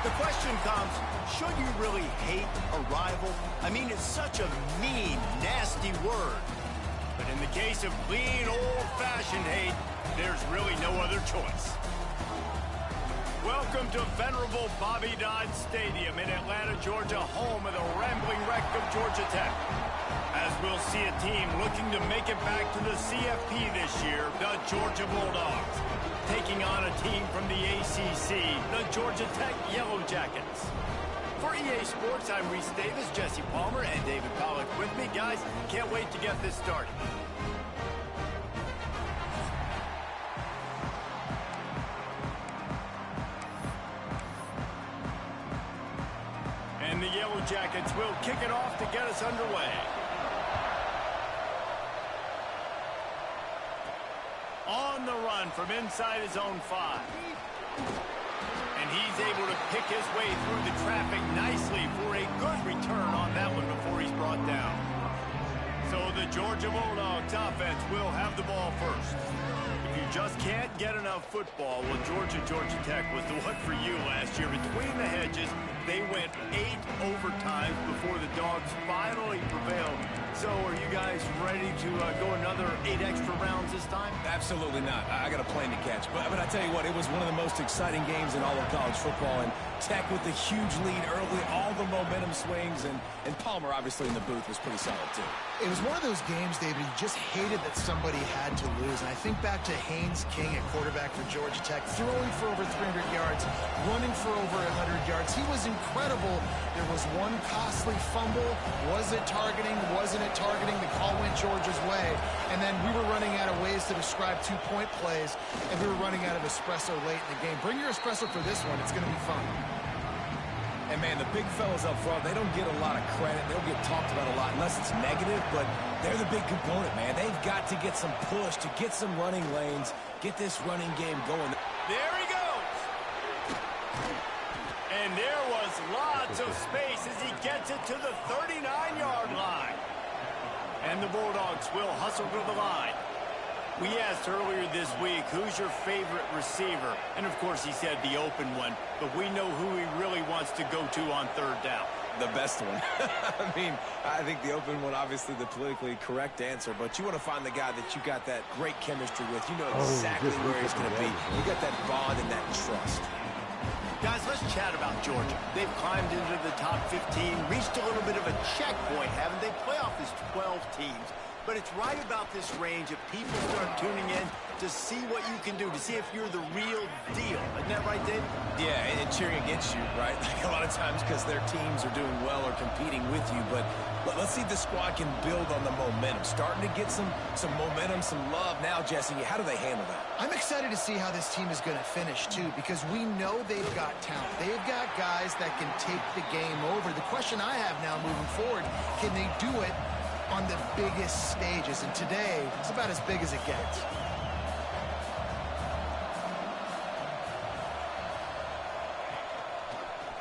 The question comes, should you really hate a rival? I mean, it's such a mean, nasty word. But in the case of clean, old-fashioned hate, there's really no other choice. Welcome to venerable Bobby Dodd Stadium in Atlanta, Georgia, home of the rambling wreck of Georgia Tech. As we'll see a team looking to make it back to the CFP this year, the Georgia Bulldogs, taking on a team from the ACC, the Georgia Tech Yellow Jackets. For EA Sports, I'm Reese Davis, Jesse Palmer, and David Pollack with me. Guys, can't wait to get this started. And the Yellow Jackets will kick it off to get us underway. On the run from inside his own 5. And he's able to pick his way through the traffic nicely for a good return on that one before he's brought down. So the Georgia Bulldogs offense will have the ball first. If you just can't get enough football, well, Georgia Tech was the one for you last year. Between the hedges, they went 8 overtimes before the Dogs finally prevailed. So are you guys ready to go another 8 extra rounds this time? Absolutely not. I got a plane to catch. But I tell you what, it was one of the most exciting games in all of college football. And Tech with the huge lead early, all the momentum swings, and Palmer obviously in the booth was pretty solid too. It was one of those games, David, you just hated that somebody had to lose. And I think back to Haynes King at quarterback for Georgia Tech, throwing for over 300 yards, running for over 100 yards. He was incredible. There was one costly fumble. Was it targeting? Wasn't it targeting? The call went Georgia's way. And then we were running out of ways to describe 2-point plays, and we were running out of espresso late in the game. Bring your espresso for this one. It's going to be fun. And, man, the big fellas up front, they don't get a lot of credit. They'll get talked about a lot unless it's negative, but they're the big component, man. They've got to get some push, to get some running lanes, get this running game going. There he goes. And there was lots of space as he gets it to the 39-yard line. And the Bulldogs will hustle to the line. We asked earlier this week, who's your favorite receiver? And, of course, he said the open one. But we know who he really wants to go to on third down. The best one. I mean, I think the open one, obviously the politically correct answer. But you want to find the guy that you got that great chemistry with. You know exactly where he's going to be. You got that bond and that trust. Guys, let's chat about Georgia. They've climbed into the top 15, reached a little bit of a checkpoint, haven't they? Playoff is 12 teams. But it's right about this range if people start tuning in to see what you can do, to see if you're the real deal. Isn't that right, Dave? Yeah, and cheering against you, right? Like a lot of times because their teams are doing well or competing with you. But let's see if the squad can build on the momentum. Starting to get some momentum, some love. Now, Jesse, how do they handle that? I'm excited to see how this team is going to finish, too, because we know they've got talent. They've got guys that can take the game over. The question I have now moving forward, can they do it on the biggest stages? And today, it's about as big as it gets.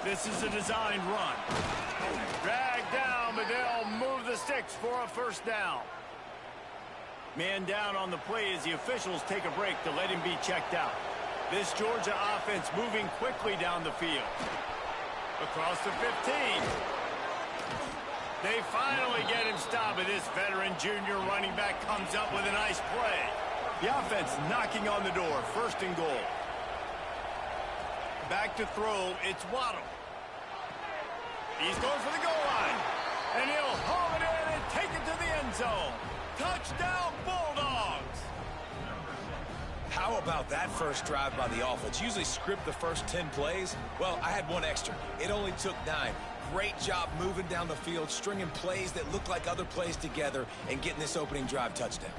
This is a designed run. Dragged down, but they'll move the sticks for a first down. Man down on the play as the officials take a break to let him be checked out. This Georgia offense moving quickly down the field. Across the 15. They finally get him stopped, but this veteran junior running back comes up with a nice play. The offense knocking on the door, first and goal. Back to throw, it's Waddle. He's going for the goal line. And he'll haul it in and take it to the end zone. Touchdown, Bulldogs! How about that first drive by the offense? Usually script the first 10 plays. Well, I had one extra. It only took 9. Great job moving down the field, stringing plays that look like other plays together, and getting this opening drive touchdown.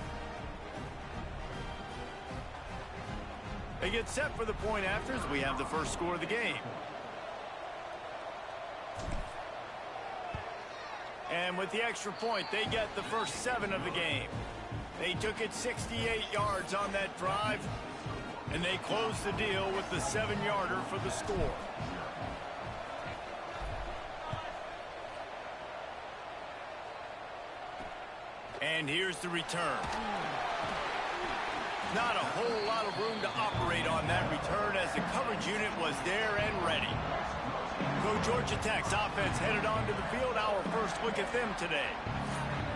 They get set for the point after as we have the first score of the game. And with the extra point, they get the first 7 of the game. They took it 68 yards on that drive, and they closed the deal with the 7-yarder for the score. And here's the return. Not a whole lot of room to operate on that return as the coverage unit was there and ready. So Georgia Tech's offense headed onto the field. Our first look at them today.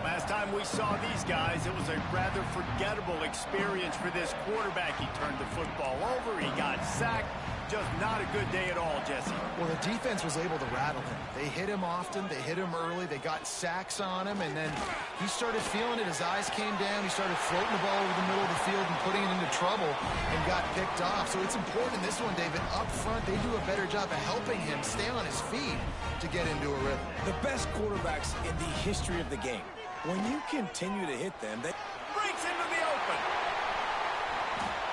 Last time we saw these guys, it was a rather forgettable experience for this quarterback. He turned the football over. He got sacked. Just not a good day at all, Jesse. Well, the defense was able to rattle him. They hit him often. They hit him early. They got sacks on him, and then he started feeling it. His eyes came down. He started floating the ball over the middle of the field and putting it into trouble and got picked off. So it's important in this one, David. Up front, they do a better job of helping him stay on his feet to get into a rhythm. The best quarterbacks in the history of the game, when you continue to hit them, they breaks into the open.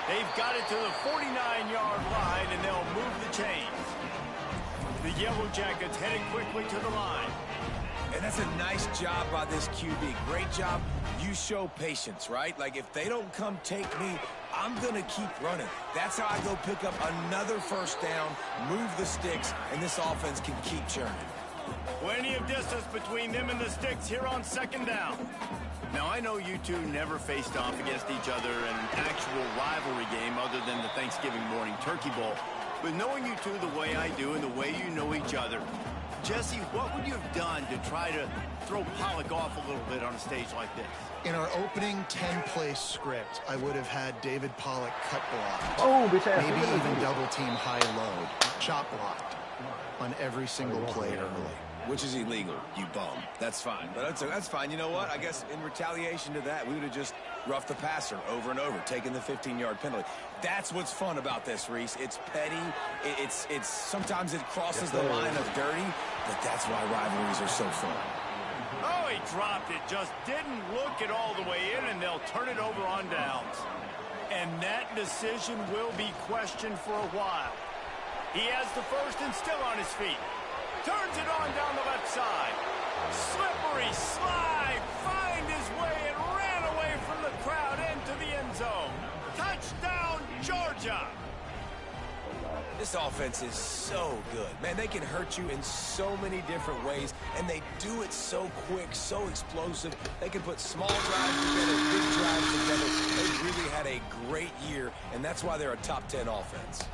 They've got it to the 49-yard line, and they'll move the chains. The Yellow Jackets heading quickly to the line. And that's a nice job by this QB. Great job. You show patience, right? Like, if they don't come take me, I'm going to keep running. That's how I go pick up another first down, move the sticks, and this offense can keep churning. Plenty of distance between them and the sticks here on second down. Now, I know you two never faced off against each other in an actual rivalry game other than the Thanksgiving morning Turkey Bowl. But knowing you two the way I do and the way you know each other, Jesse, what would you have done to try to throw Pollock off a little bit on a stage like this? In our opening 10-play script, I would have had David Pollock cut blocked. Oh, bitch ass. Maybe even double-team high-low, chop blocked on every single play early. Which is illegal, you bum. That's fine. But that's fine. You know what? I guess in retaliation to that, we would have just roughed the passer over and over, taking the 15-yard penalty. That's what's fun about this, Reese. It's petty. It's sometimes it crosses the line of dirty, but that's why rivalries are so fun. Oh, he dropped it. Just didn't look it all the way in, and they'll turn it over on downs. And that decision will be questioned for a while. He has the first and still on his feet. Turns it on down the left side. Slippery slide. Find his way and ran away from the crowd into the end zone. Touchdown, Georgia. This offense is so good. Man, they can hurt you in so many different ways, and they do it so quick, so explosive. They can put small drives together, big drives together. They really had a great year, and that's why they're a top 10 offense.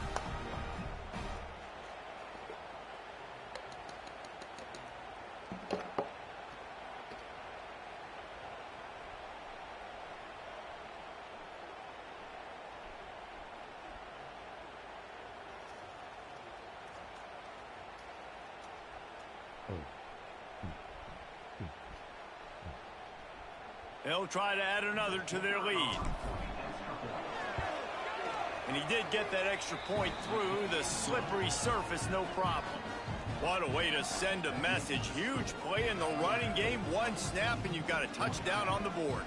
They'll try to add another to their lead. And he did get that extra point through the slippery surface, no problem. What a way to send a message. Huge play in the running game. One snap, and you've got a touchdown on the board.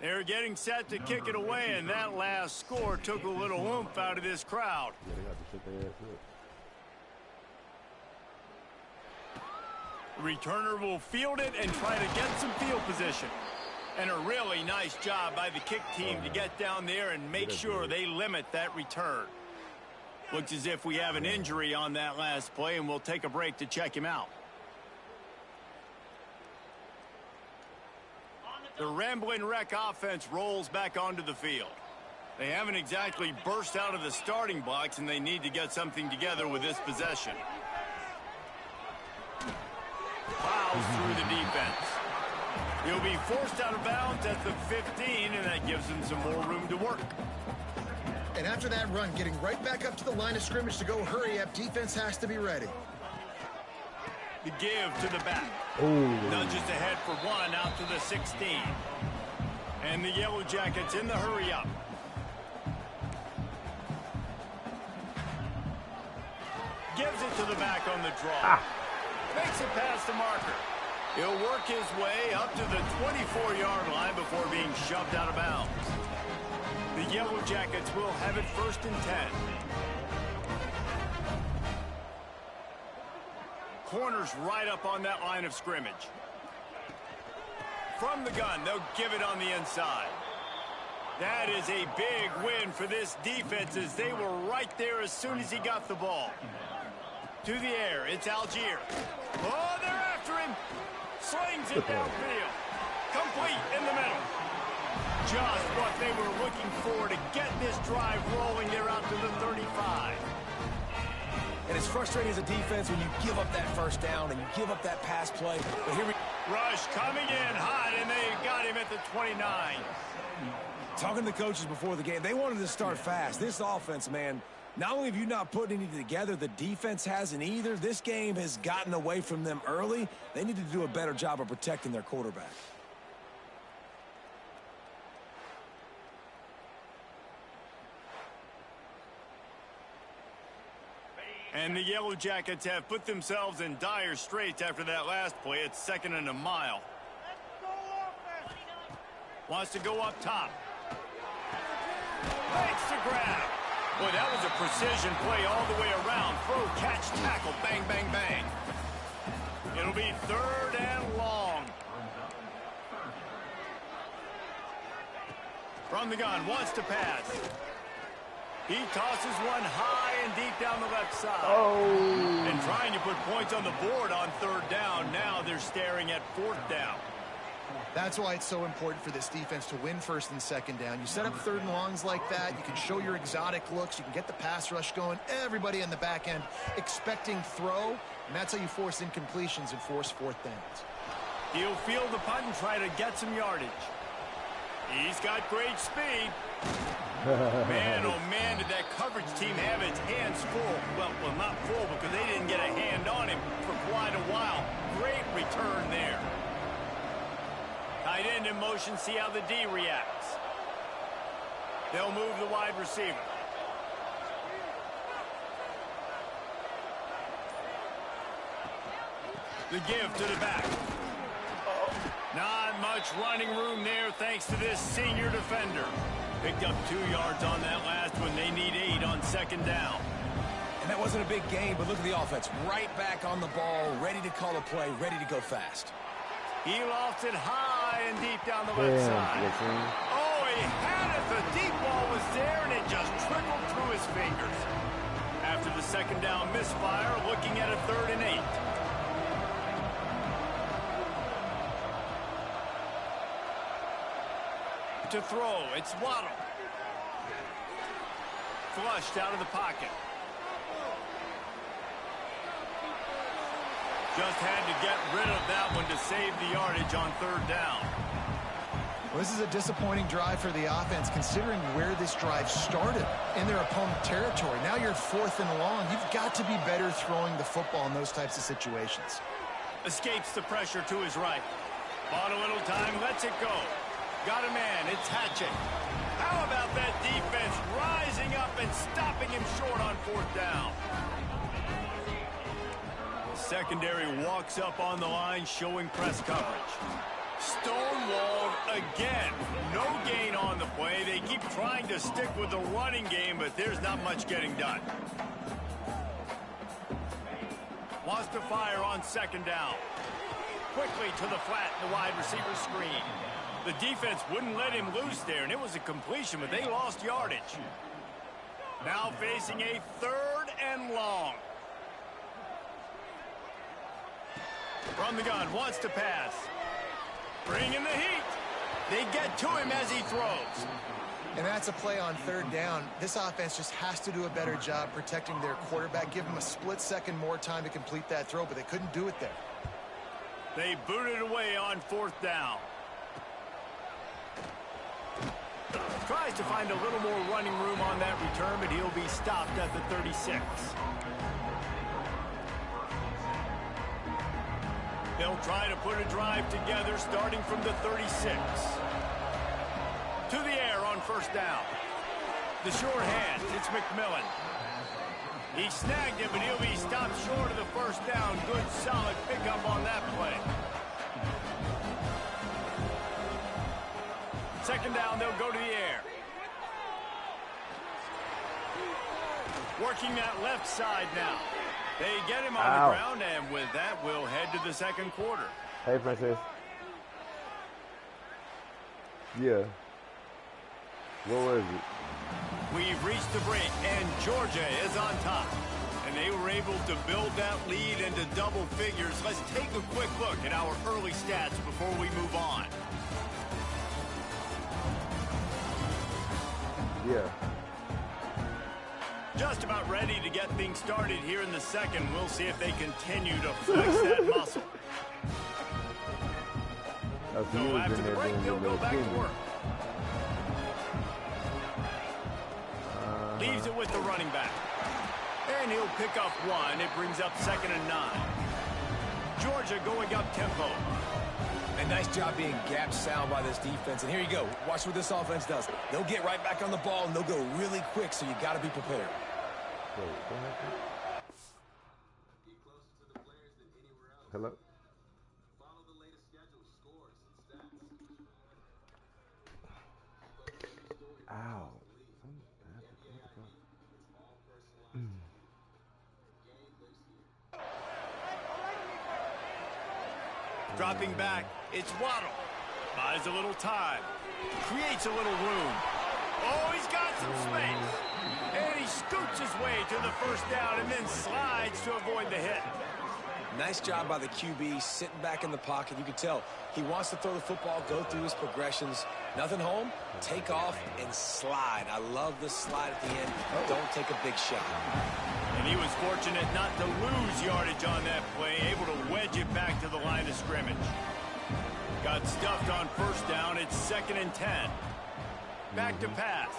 They're getting set to kick it away, and that last score took a little oomph out of this crowd. Yeah, they got to shut their ass The returner will field it and try to get some field position. And a really nice job by the kick team to get down there and make sure they limit that return. Looks as if we have an injury on that last play, and we'll take a break to check him out. The Ramblin' Wreck offense rolls back onto the field. They haven't exactly burst out of the starting blocks, and they need to get something together with this possession. Plows through the defense. He'll be forced out of bounds at the 15, and that gives him some more room to work. And after that run, getting right back up to the line of scrimmage to go hurry up, defense has to be ready. The give to the back. Nudges ahead for one out to the 16. And the Yellow Jackets in the hurry up. Gives it to the back on the draw. Makes it past the marker. He'll work his way up to the 24-yard line before being shoved out of bounds. The Yellow Jackets will have it 1st and 10. Corners right up on that line of scrimmage. From the gun, they'll give it on the inside. That is a big win for this defense as they were right there as soon as he got the ball. To the air, it's Algier. Oh, they're after him. Slings it downfield. Complete in the middle. Just what they were looking for to get this drive rolling. They're out to the 35. And it's frustrating as a defense when you give up that first down and you give up that pass play. But here we Rush coming in hot, and they got him at the 29. Talking to the coaches before the game, they wanted to start fast. This offense, man, not only have you not put anything together, the defense hasn't either. This game has gotten away from them early. They need to do a better job of protecting their quarterback. And the Yellow Jackets have put themselves in dire straits after that last play. It's 2nd and a mile. Wants to go up top. Makes the grab. Boy, that was a precision play all the way around. Throw, catch, tackle, bang, bang, bang. It'll be 3rd and long. From the gun, wants to pass. He tosses one high and deep down the left side. And trying to put points on the board on 3rd down. Now they're staring at 4th down. That's why it's so important for this defense to win 1st and 2nd down. You set up 3rd and longs like that. You can show your exotic looks. You can get the pass rush going. Everybody in the back end expecting throw. And that's how you force incompletions and force 4th downs. He'll field the punt and try to get some yardage. He's got great speed. Man, oh man, did that coverage team have its hands full. Well, not full because they didn't get a hand on him for quite a while. Great return there. Tight end in motion, see how the D reacts. They'll move the wide receiver. The give to the back. Not much running room there thanks to this senior defender. Picked up 2 yards on that last one. They need 8 on 2nd down. And that wasn't a big game, but look at the offense. Right back on the ball, ready to call a play, ready to go fast. He lofts it high and deep down the left side. Oh, he had it. The deep ball was there, and it just trickled through his fingers. After the 2nd down misfire, looking at a 3rd and 8. To throw, it's Waddle. Flushed out of the pocket. Just had to get rid of that one to save the yardage on 3rd down. Well, this is a disappointing drive for the offense considering where this drive started in their opponent territory. Now you're 4th and long. You've got to be better throwing the football in those types of situations. Escapes the pressure to his right. Bought a little time, lets it go. Got a man, it's Hatchet. How about that defense rising up and stopping him short on 4th down? Secondary walks up on the line, showing press coverage. Stonewalled again. No gain on the play. They keep trying to stick with the running game, but there's not much getting done. Wants to fire on 2nd down. Quickly to the flat, the wide receiver screen. The defense wouldn't let him loose there, and it was a completion, but they lost yardage. Now facing a 3rd and long. From the gun, wants to pass. Bring in the heat. They get to him as he throws. And that's a play on 3rd down. This offense just has to do a better job protecting their quarterback. Give him a split second more time to complete that throw, but they couldn't do it there. They booted away on 4th down. Tries to find a little more running room on that return, but he'll be stopped at the 36. They'll try to put a drive together starting from the 36. To the air on first down. The sure hand, it's McMillan. He snagged it, but he'll be stopped short of the first down. Good, solid pickup on that play. Second down, they'll go to the air. Working that left side now. They get him on the ground, and with that, we'll head to the second quarter. Hey, Princess. Yeah. What was it? We've reached the break, and Georgia is on top. And they were able to build that lead into double figures. Let's take a quick look at our early stats before we move on. Yeah. Just about ready to get things started here in the second. We'll see if they continue to flex that muscle. So after the break, they'll go back to work. Leaves it with the running back. And he'll pick up one. It brings up 2nd and 9. Georgia going up tempo. A nice job being gap sound by this defense. And here you go. Watch what this offense does. They'll get right back on the ball, and they'll go really quick, so you got to be prepared. Hello? Ow. Dropping back, it's Waddle. Buys a little time. Creates a little room. Oh, he's got some space. And he scoots his way to the first down and then slides to avoid the hit. Nice job by the QB, sitting back in the pocket. You can tell he wants to throw the football, go through his progressions. Nothing home, take off and slide. I love the slide at the end. Don't take a big shot. And he was fortunate not to lose yardage on that play, able to wedge it back to the line of scrimmage. Got stuffed on first down. It's 2nd and 10. Back to pass.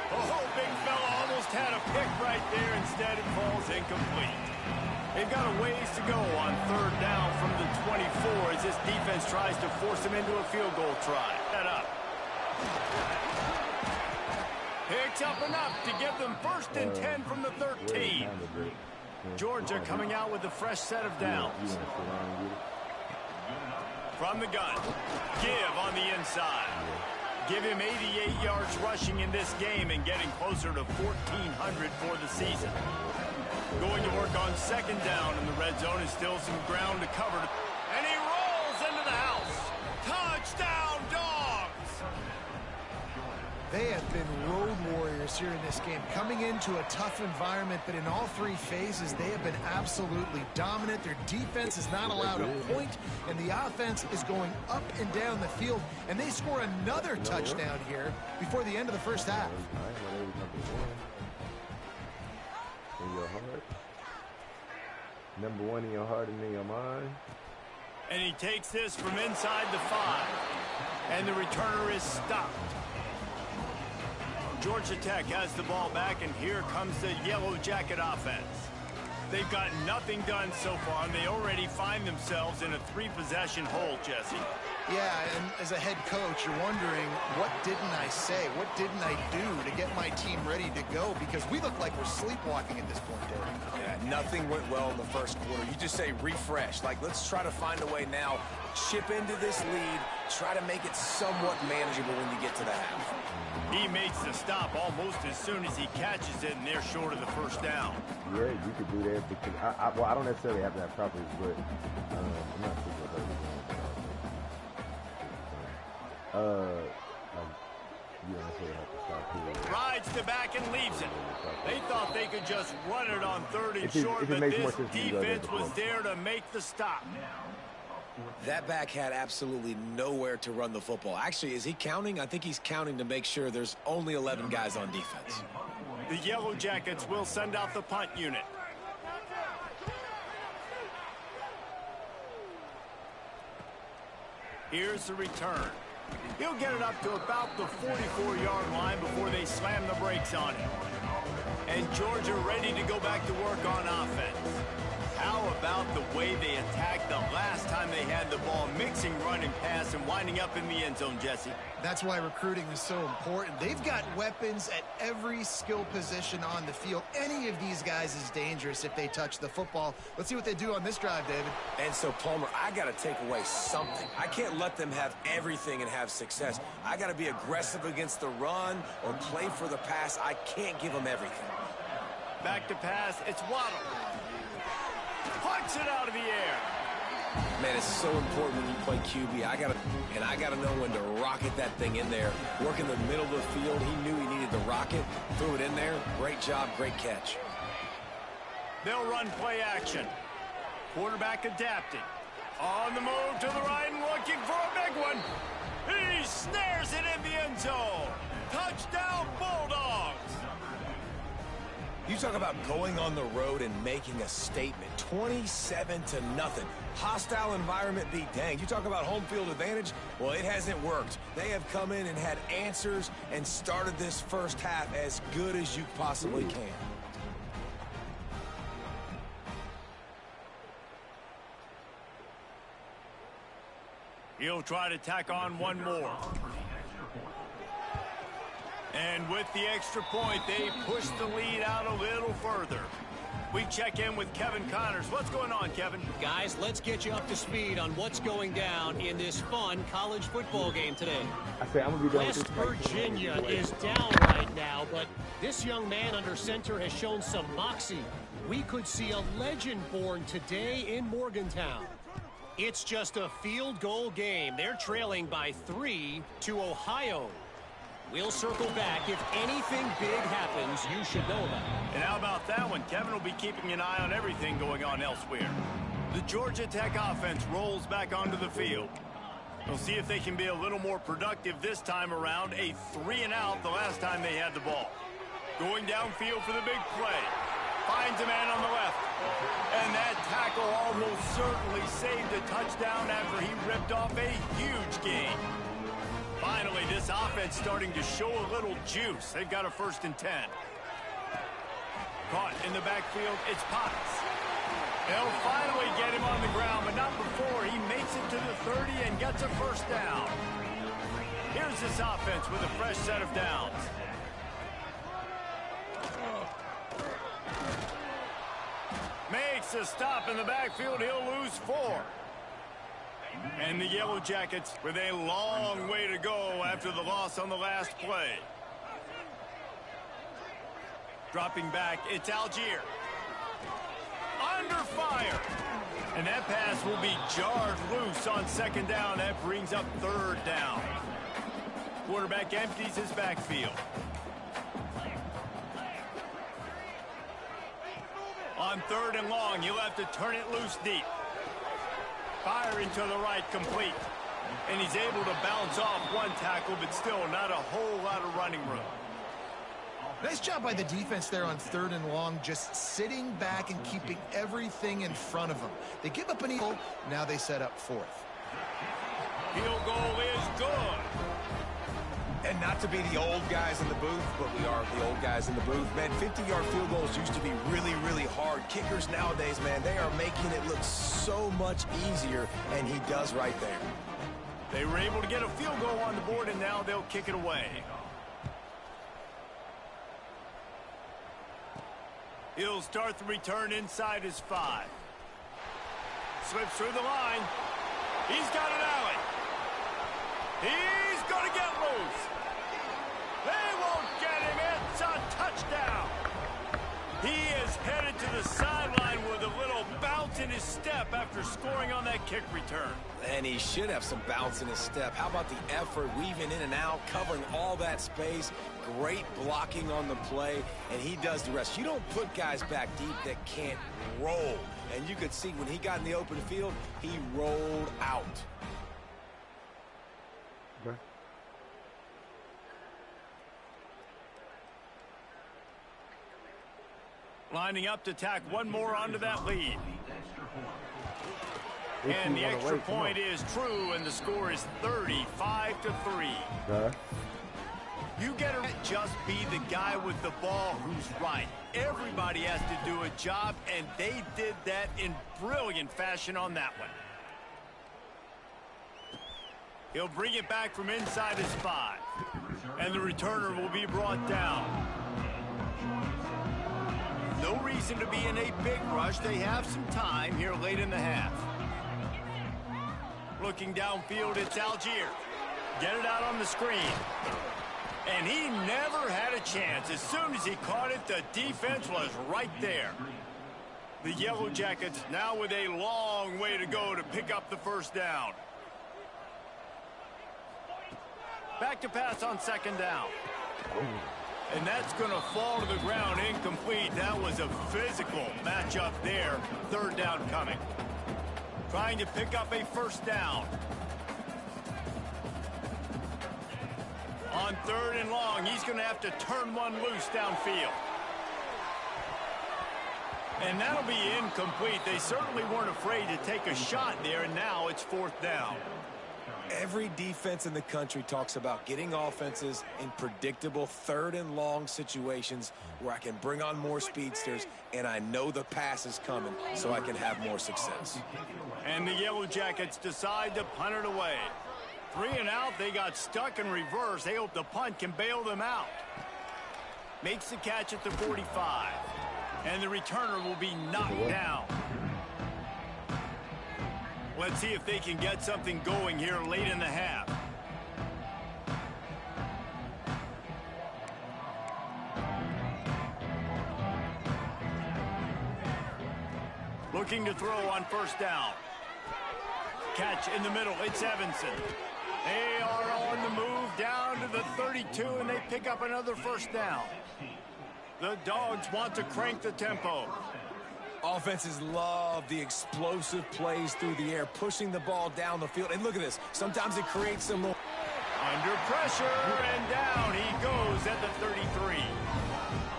Oh, big fella almost had a pick right there. Instead, it falls incomplete. They've got a ways to go on 3rd down from the 24 as this defense tries to force them into a field goal try. Set up. Picks up enough to give them 1st and 10 from the 13. Georgia coming out with a fresh set of downs. From the gun. Give on the inside. Give him 88 yards rushing in this game and getting closer to 1,400 for the season. Going to work on 2nd down in the red zone is still some ground to cover. And he rolls into the house. Touchdown, Dogs! They have been road warriors here in this game, coming into a tough environment, but in all 3 phases, they have been absolutely dominant. Their defense is not allowed a point, and the offense is going up and down the field, and they score another touchdown here before the end of the first half. In your heart. Number 1 in your heart and in your mind. And he takes this from inside the 5. And the returner is stopped. Georgia Tech has the ball back, and here comes the Yellow Jacket offense. They've got nothing done so far, and they already find themselves in a 3-possession hole, Jesse. Yeah, and as a head coach, you're wondering, what didn't I say? What didn't I do to get my team ready to go? Because we look like we're sleepwalking at this point, Dave. Yeah, nothing went well in the first quarter. You just say refresh. Like, let's try to find a way now. Chip into this lead. Try to make it somewhat manageable when you get to the half. He makes the stop almost as soon as he catches it, and they're short of the first down. Yeah, you could do that because I don't necessarily have to have properties, but I'm not super you don't necessarily have to stop here. Rides the back and leaves it. They thought they could just run it on 3rd and short, but this defense was there to make the stop. That back had absolutely nowhere to run the football. Actually, is he counting? I think he's counting to make sure there's only 11 guys on defense. The Yellow Jackets will send out the punt unit. Here's the return. He'll get it up to about the 44-yard line before they slam the brakes on him. And Georgia ready to go back to work on offense. How about the way they attacked the last time they had the ball, mixing run and pass and winding up in the end zone, Jesse? That's why recruiting is so important. They've got weapons at every skill position on the field. Any of these guys is dangerous if they touch the football. Let's see what they do on this drive, David. And so, Palmer, I got to take away something. I can't let them have everything and have success. I got to be aggressive against the run or play for the pass. I can't give them everything. Back to pass. It's Waddle. Punts it out of the air. Man, it's so important when you play QB. I gotta know when to rocket that thing in there. Work in the middle of the field. He knew he needed to rocket. Threw it in there. Great job, great catch. They'll run play action. Quarterback adapted. On the move to the right and looking for a big one. He snares it in the end zone. Touchdown, Bulldogs. You talk about going on the road and making a statement. 27-0. Hostile environment be danged. You talk about home field advantage. Well, it hasn't worked. They have come in and had answers and started this first half as good as you possibly can. He'll try to tack on one more. And with the extra point, they push the lead out a little further. We check in with Kevin Connors. What's going on, Kevin? Guys, let's get you up to speed on what's going down in this fun college football game today. I say I'm gonna be done with West this Virginia is down right now, but this young man under center has shown some moxie. We could see a legend born today in Morgantown. It's just a field goal game. They're trailing by 3 to Ohio. We'll circle back. If anything big happens, you should know about it. And how about that one? Kevin will be keeping an eye on everything going on elsewhere. The Georgia Tech offense rolls back onto the field. We'll see if they can be a little more productive this time around. A 3-and-out the last time they had the ball. Going downfield for the big play. Finds a man on the left. And that tackle almost certainly saved a touchdown after he ripped off a huge gain. Finally, this offense starting to show a little juice. They've got a 1st and 10. Caught in the backfield, it's Potts. They'll finally get him on the ground, but not before he makes it to the 30 and gets a 1st down. Here's this offense with a fresh set of downs. Makes a stop in the backfield. He'll lose 4. And the Yellow Jackets with a long way to go after the loss on the last play. Dropping back, it's Algier. Under fire. And that pass will be jarred loose on 2nd down. That brings up 3rd down. Quarterback empties his backfield. On 3rd and long, you'll have to turn it loose deep. Firing to the right, complete. And he's able to bounce off one tackle, but still not a whole lot of running room. Nice job by the defense there on 3rd and long, just sitting back and keeping everything in front of them. They give up an eagle, now they set up 4th. Field goal is good. And not to be the old guys in the booth, but we are the old guys in the booth. Man, 50-yard field goals used to be really, really hard. Kickers nowadays, man, they are making it look so much easier, and he does right there. They were able to get a field goal on the board, and now they'll kick it away. He'll start the return inside his 5. Slips through the line. He's got an alley. He's going to get loose. They won't get him. It's a touchdown. He is headed to the sideline with a little bounce in his step after scoring on that kick return. And he should have some bounce in his step. How about the effort, weaving in and out, covering all that space. Great blocking on the play, and he does the rest. You don't put guys back deep that can't roll. And you could see when he got in the open field, he rolled out. Okay. Lining up to tack one more onto that lead. And the extra point is true, and the score is 35-3. You get to just be the guy with the ball who's right. Everybody has to do a job, and they did that in brilliant fashion on that one. He'll bring it back from inside his 5. And the returner will be brought down. No reason to be in a big rush. They have some time here late in the half. Looking downfield, it's Algier. Get it out on the screen. And he never had a chance. As soon as he caught it, the defense was right there. The Yellow Jackets now with a long way to go to pick up the first down. Back to pass on second down. And that's going to fall to the ground incomplete. That was a physical matchup there. Third down coming. Trying to pick up a first down. On third and long, he's going to have to turn one loose downfield. And that'll be incomplete. They certainly weren't afraid to take a shot there, and now it's fourth down. Every defense in the country talks about getting offenses in predictable third and long situations where I can bring on more speedsters and I know the pass is coming so I can have more success. And the Yellow Jackets decide to punt it away. 3 and out, they got stuck in reverse. They hope the punt can bail them out. Makes the catch at the 45. And the returner will be knocked down. Let's see if they can get something going here late in the half. Looking to throw on first down. Catch in the middle, it's Evanson. They are on the move down to the 32, and they pick up another first down. The Dogs want to crank the tempo. Offenses love the explosive plays through the air, pushing the ball down the field. And look at this. Sometimes it creates some more. Under pressure, and down he goes at the 33.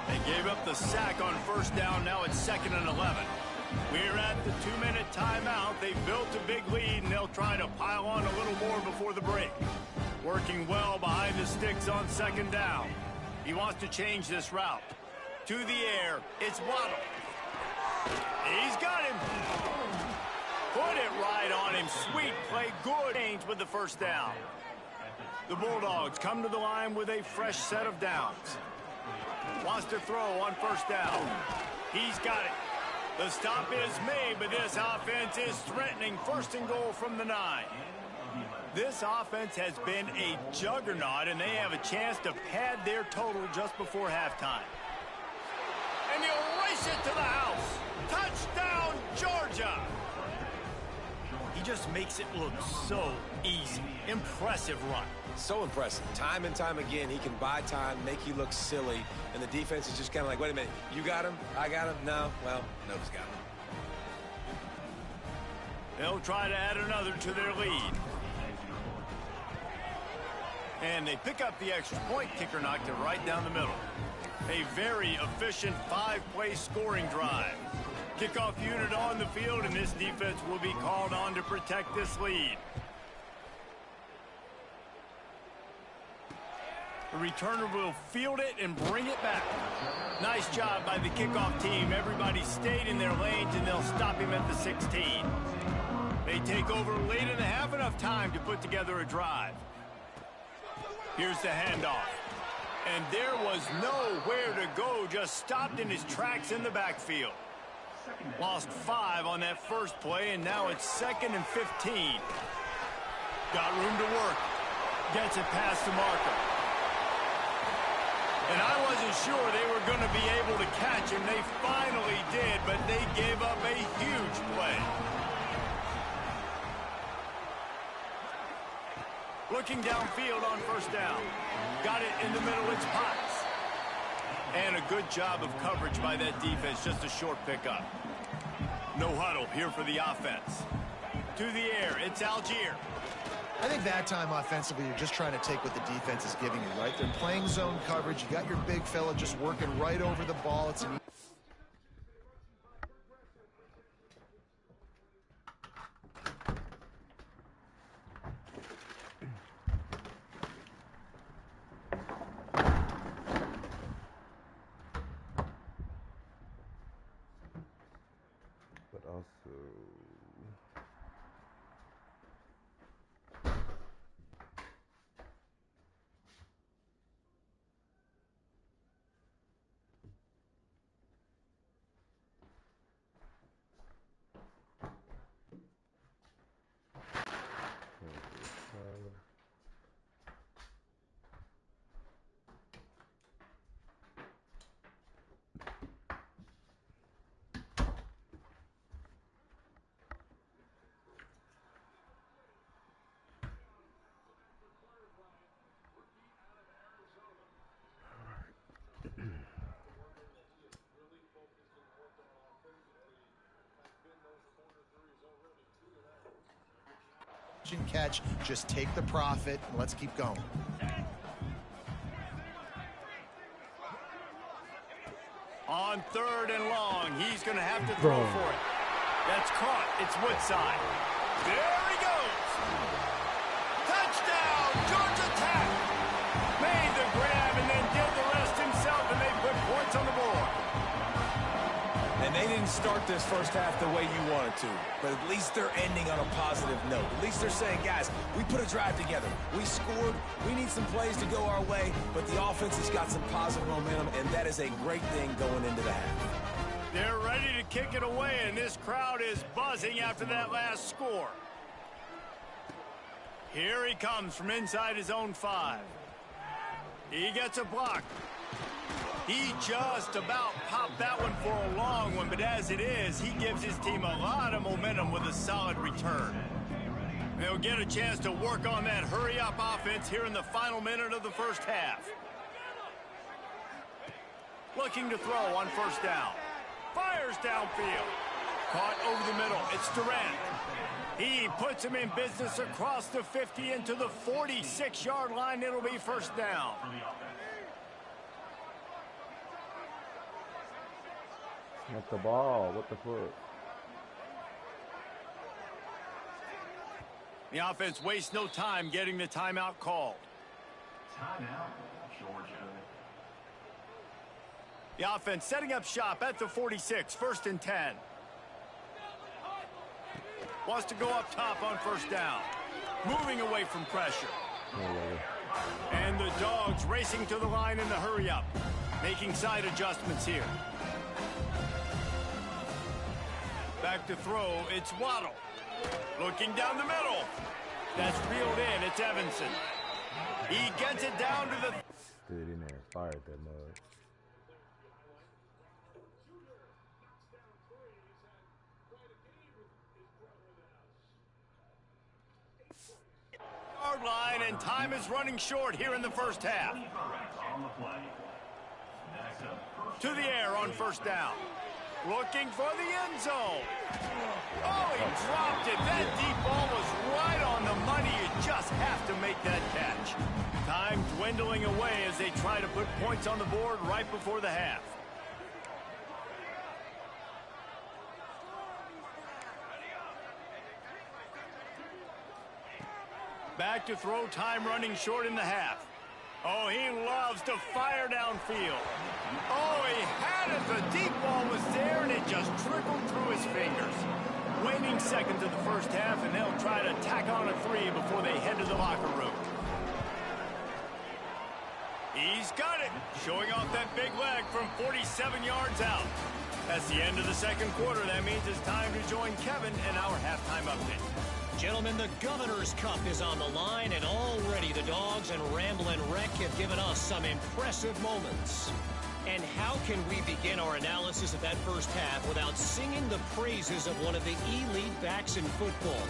They gave up the sack on first down. Now it's 2nd and 11. We're at the 2-minute timeout. They built a big lead, and they'll try to pile on a little more before the break. Working well behind the sticks on second down. He wants to change this route. To the air, it's Waddle. He's got him. Put it right on him. Sweet play. Good change with the first down. The Bulldogs come to the line with a fresh set of downs. Wants to throw on first down. He's got it. The stop is made, but this offense is threatening. First and goal from the 9. This offense has been a juggernaut, and they have a chance to pad their total just before halftime. And he'll race it to the house. Touchdown, Georgia! He just makes it look so easy. Impressive run. So impressive. Time and time again, he can buy time, make you look silly, and the defense is just kind of like, wait a minute, you got him? I got him? No? Well, nobody's got him. They'll try to add another to their lead. And they pick up the extra point. Kicker knocked it right down the middle. A very efficient 5-play scoring drive. Kickoff unit on the field, and this defense will be called on to protect this lead. The returner will field it and bring it back. Nice job by the kickoff team. Everybody stayed in their lanes, and they'll stop him at the 16. They take over late in the half, enough time to put together a drive. Here's the handoff. And there was nowhere to go, just stopped in his tracks in the backfield. Lost 5 on that first play, and now it's 2nd and 15. Got room to work. Gets it past the marker. And I wasn't sure they were going to be able to catch him. They finally did, but they gave up a huge play. Looking downfield on first down. Got it in the middle, it's Potts. And a good job of coverage by that defense, just a short pickup. No huddle here for the offense. To the air, it's Algier. I think that time offensively, you're just trying to take what the defense is giving you, right? They're playing zone coverage. You got your big fella just working right over the ball. It's an and catch. Just take the profit, and let's keep going. On 3rd and long, he's going to have to throw for it. That's caught. It's Woodside. There he goes. Touchdown, Georgia Tech. Made the grab and then did the rest himself, and they put points on the board. And they didn't start this first half the way you wanted to, but at least they're ending on a positive note. At least they're saying, guys, we put a drive together. We scored. We need some plays to go our way, but the offense has got some positive momentum, and that is a great thing going into the half. They're ready to kick it away, and this crowd is buzzing after that last score. Here he comes from inside his own 5. He gets a block. He just about popped that one for a long one, but as it is, he gives his team a lot of momentum with a solid return. They'll get a chance to work on that hurry-up offense here in the final minute of the first half. Looking to throw on 1st down. Fires downfield. Caught over the middle. It's Durant. He puts him in business across the 50 into the 46-yard line. It'll be 1st down. Not the ball. What the fuck? The offense wastes no time getting the timeout called. Timeout, Georgia. The offense setting up shop at the 46, 1st and 10. Wants to go up top on 1st down. Moving away from pressure. And the Dogs racing to the line in the hurry-up. Making side adjustments here. Back to throw, it's Waddle. Looking down the middle. That's reeled in, it's Evanson. He gets it down to the... Stood in there and fired that mug. Yard line, and time is running short here in the first half. To the air on 1st down. Looking for the end zone. Oh, he dropped it. That deep ball was right on the money. You just have to make that catch. Time dwindling away as they try to put points on the board right before the half. Back to throw, time running short in the half. Oh, he loves to fire downfield. Oh, he had it. The deep ball was there, and it just trickled through his fingers. Waning seconds of the first half, and they'll try to tack on a 3 before they head to the locker room. He's got it. Showing off that big leg from 47 yards out. That's the end of the 2nd quarter. That means it's time to join Kevin in our halftime update. Gentlemen, the Governor's Cup is on the line, and already the Dogs and Ramblin' Wreck have given us some impressive moments. And how can we begin our analysis of that first half without singing the praises of one of the elite backs in football?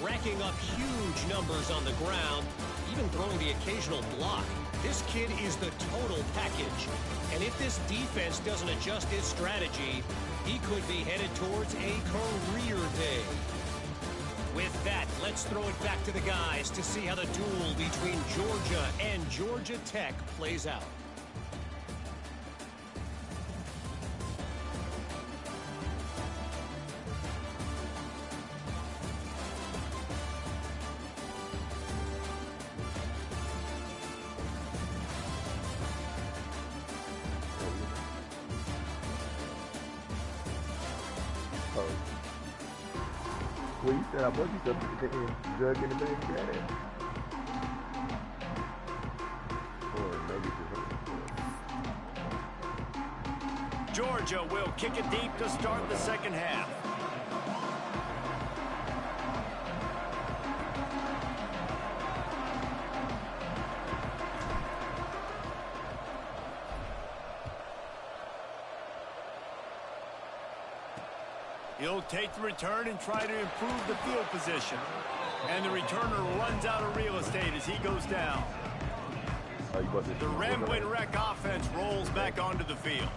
Racking up huge numbers on the ground, even throwing the occasional block. This kid is the total package. And if this defense doesn't adjust its strategy, he could be headed towards a career day. With that, let's throw it back to the guys to see how the duel between Georgia and Georgia Tech plays out. Well, you said I was you something drug in the bag, or maybe Georgia will kick it deep to start the 2nd half. He'll take the return and try to improve the field position. And the returner runs out of real estate as he goes down. The Ramblin' Wreck offense rolls back onto the field.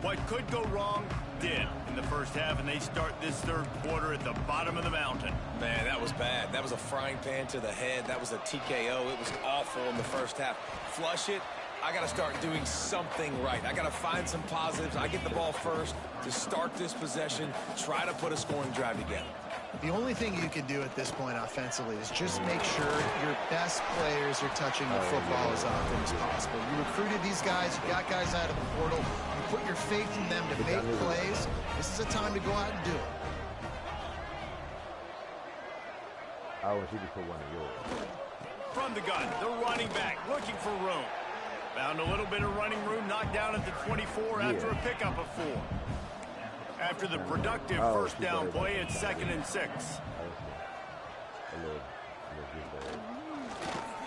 What could go wrong did in the first half, and they start this third quarter at the bottom of the mountain. Man, that was bad. That was a frying pan to the head. That was a TKO. It was awful in the first half. Flush it. I got to start doing something right. I got to find some positives. I get the ball first to start this possession, try to put a scoring drive together. The only thing you can do at this point offensively is just make sure your best players are touching the football as often as possible. You recruited these guys, you got guys out of the portal, you put your faith in them to make plays. This is a time to go out and do it. I wish you could put one of yours. From the gun, the running back looking for room. Found a little bit of running room, knocked down at the 24 after a pickup of 4. After the productive first down play, it's 2nd and 6.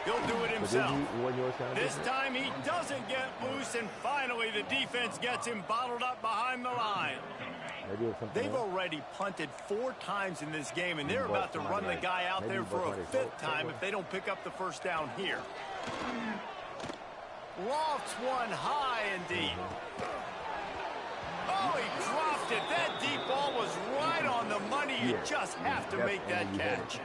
He'll do it himself. This time he doesn't get loose, and finally the defense gets him bottled up behind the line. They've already punted 4 times in this game, and they're about to run the guy out there for a 5th time if they don't pick up the first down here. Lofts one high and deep. Oh, he dropped it. That deep ball was right on the money. You just have to make that catch.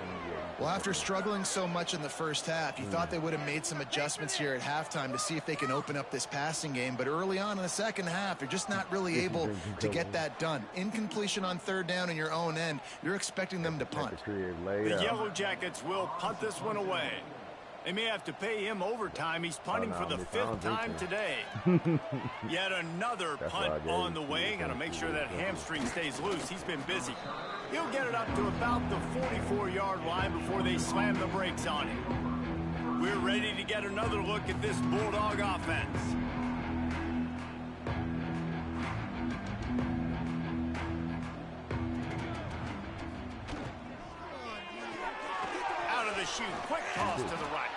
Well, after struggling so much in the first half, you thought they would have made some adjustments here at halftime to see if they can open up this passing game. But early on in the second half, they're just not really able to get that done. Incompletion on third down in your own end, you're expecting them to punt. The Yellow Jackets will punt this one away. They may have to pay him overtime. He's punting for the 5th time today. Yet another punt on the way. Got to make sure that hamstring stays loose. He's been busy. He'll get it up to about the 44-yard line before they slam the brakes on him. We're ready to get another look at this Bulldog offense. Out of the chute, quick toss to the right.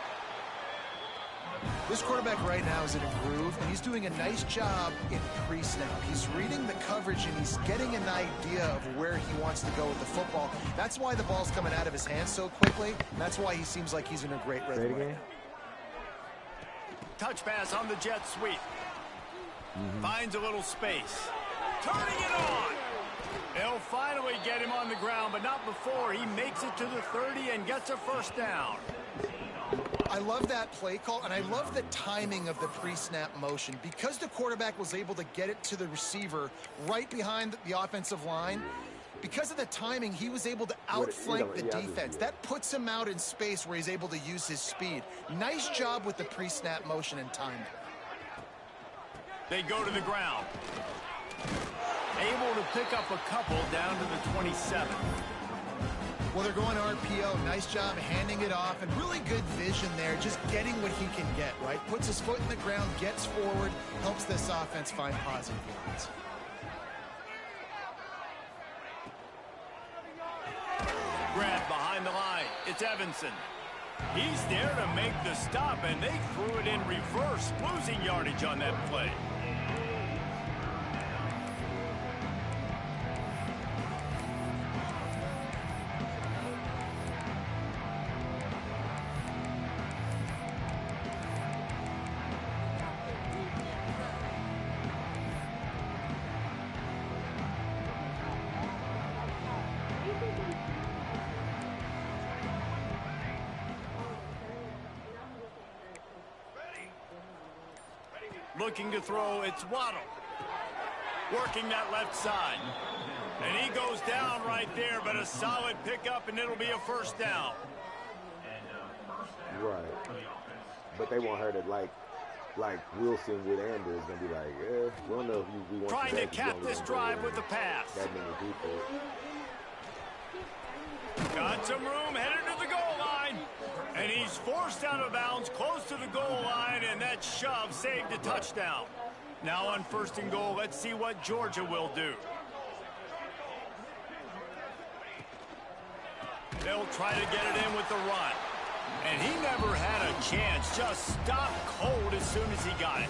This quarterback right now is in a groove, and he's doing a nice job in pre-snap. He's reading the coverage, and he's getting an idea of where he wants to go with the football. That's why the ball's coming out of his hands so quickly, and that's why he seems like he's in a great rhythm right now. Touch pass on the jet sweep. Finds a little space. Turning it on. They'll finally get him on the ground, but not before he makes it to the 30 and gets a first down. I love that play call, and I love the timing of the pre-snap motion. Because the quarterback was able to get it to the receiver right behind the offensive line, because of the timing, he was able to outflank the defense. That puts him out in space where he's able to use his speed. Nice job with the pre-snap motion and timing. They go to the ground. Able to pick up a couple down to the 27. Well, they're going RPO. Nice job handing it off, and really good vision there, just getting what he can get, right? Puts his foot in the ground, gets forward, helps this offense find positive yards. Grant behind the line. It's Evanson. He's there to make the stop, and they threw it in reverse, losing yardage on that play. Looking to throw, it's Waddle. Working that left side. And he goes down right there, but a solid pickup, and it'll be a first down. Right. But they won't hurt it like Wilson with Andrew is going to be like, we don't know if we want trying to cap this drive with the pass. That many people. Got some room, headed to the goal line. And he's forced out of bounds, close to the goal line, and that shove saved a touchdown. Now on 1st and goal, let's see what Georgia will do. They'll try to get it in with the run. And he never had a chance, just stopped cold as soon as he got it.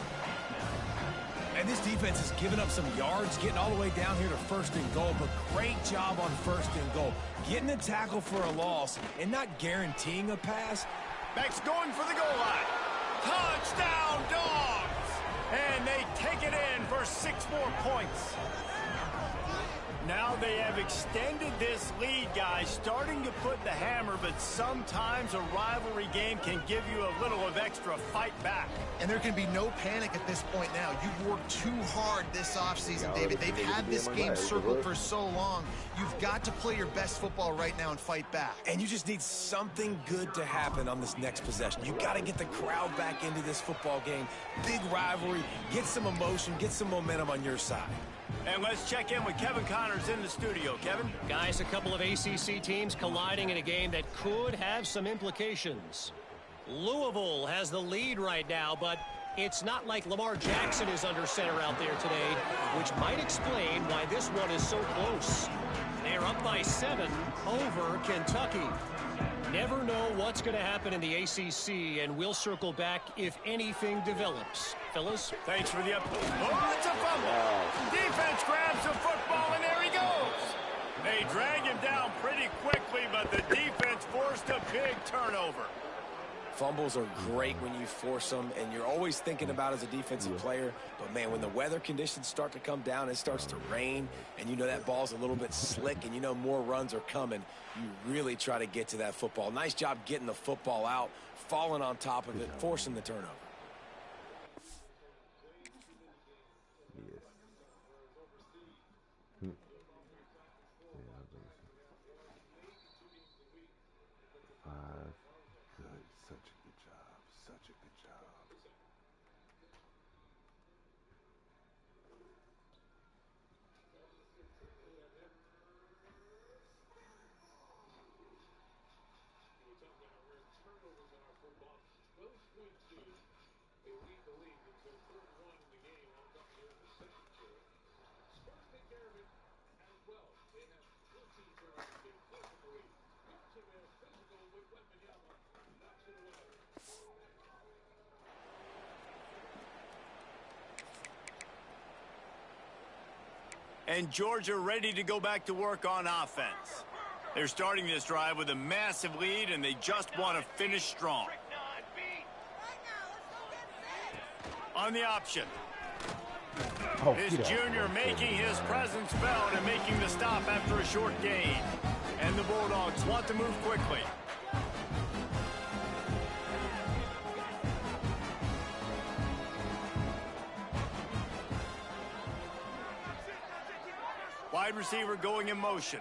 And this defense has given up some yards, getting all the way down here to 1st and goal, but great job on 1st and goal. Getting a tackle for a loss and not guaranteeing a pass. Beck's going for the goal line. Touchdown, Dogs! And they take it in for 6 more points. Now they have extended this lead, guys, starting to put the hammer, but sometimes a rivalry game can give you a little of extra fight back. And there can be no panic at this point now. You've worked too hard this offseason, David. They've had this game circled for so long. You've got to play your best football right now and fight back. And you just need something good to happen on this next possession. You got to get the crowd back into this football game. Big rivalry, get some emotion, get some momentum on your side. And let's check in with Kevin Connors in the studio. Kevin? Guys, a couple of ACC teams colliding in a game that could have some implications. Louisville has the lead right now, but it's not like Lamar Jackson is under center out there today, which might explain why this one is so close. They're up by 7 over Kentucky. Never know what's going to happen in the ACC, and we'll circle back if anything develops. Fellas? Thanks for the update. Oh, it's a fumble. Defense grabs the football, and there he goes. They drag him down pretty quickly, but the defense forced a big turnover. Fumbles are great when you force them, and you're always thinking about as a defensive player. But, man, when the weather conditions start to come down, it starts to rain, and you know that ball's a little bit slick, and you know more runs are coming, you really try to get to that football. Nice job getting the football out, falling on top of it, forcing the turnover. And Georgia ready to go back to work on offense. They're starting this drive with a massive lead, and they just want to finish strong. On the option. This junior making his presence felt and making the stop after a short gain. And the Bulldogs want to move quickly. Wide receiver going in motion.